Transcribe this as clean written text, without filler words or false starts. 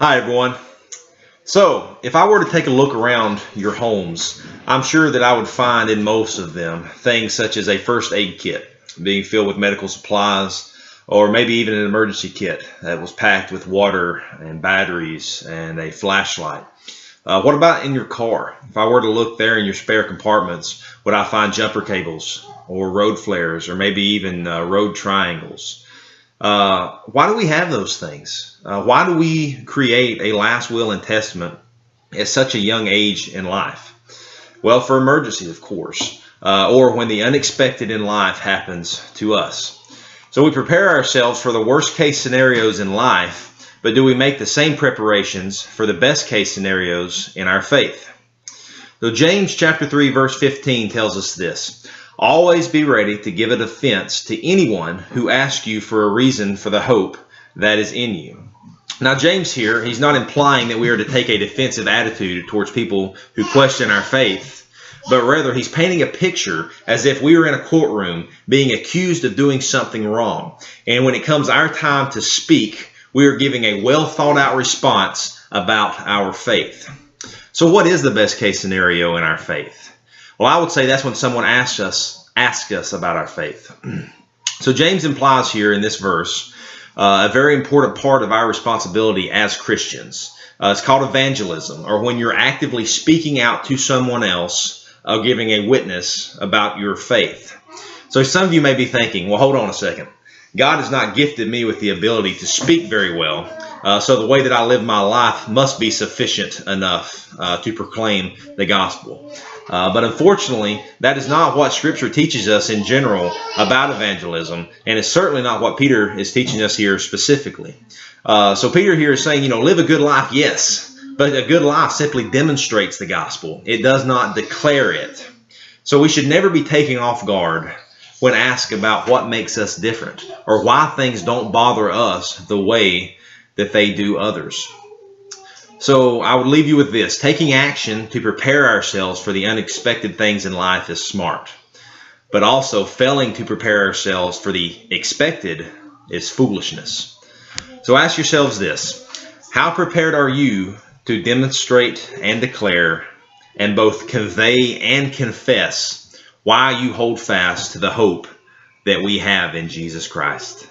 Hi, everyone. So, if I were to take a look around your homes, I'm sure that I would find in most of them things such as a first aid kit being filled with medical supplies, or maybe even an emergency kit that was packed with water and batteries and a flashlight. What about in your car? If I were to look there in your spare compartments, would I find jumper cables or road flares or maybe even road triangles? Why do we have those things? Why do we create a last will and testament at such a young age in life? Well, for emergency, of course, or when the unexpected in life happens to us. So we prepare ourselves for the worst case scenarios in life, but do we make the same preparations for the best case scenarios in our faith? So James chapter 3 verse 15 tells us this: always be ready to give a defense to anyone who asks you for a reason for the hope that is in you. Now, James here, he's not implying that we are to take a defensive attitude towards people who question our faith, but rather he's painting a picture as if we were in a courtroom being accused of doing something wrong. And when it comes our time to speak, we are giving a well thought out response about our faith. So what is the best case scenario in our faith? Well, I would say that's when someone asks us about our faith. So James implies here in this verse a very important part of our responsibility as Christians. It's called evangelism, or when you're actively speaking out to someone else, giving a witness about your faith. So some of you may be thinking, well, hold on a second. God has not gifted me with the ability to speak very well, so the way that I live my life must be sufficient enough to proclaim the gospel. But unfortunately, that is not what Scripture teaches us in general about evangelism, and it's certainly not what Peter is teaching us here specifically. So Peter here is saying, live a good life, yes, but a good life simply demonstrates the gospel. It does not declare it. So we should never be taken off guard when asked about what makes us different or why things don't bother us the way that they do others. So I would leave you with this: taking action to prepare ourselves for the unexpected things in life is smart, but also failing to prepare ourselves for the expected is foolishness. So ask yourselves this: how prepared are you to demonstrate and declare and both convey and confess why you hold fast to the hope that we have in Jesus Christ?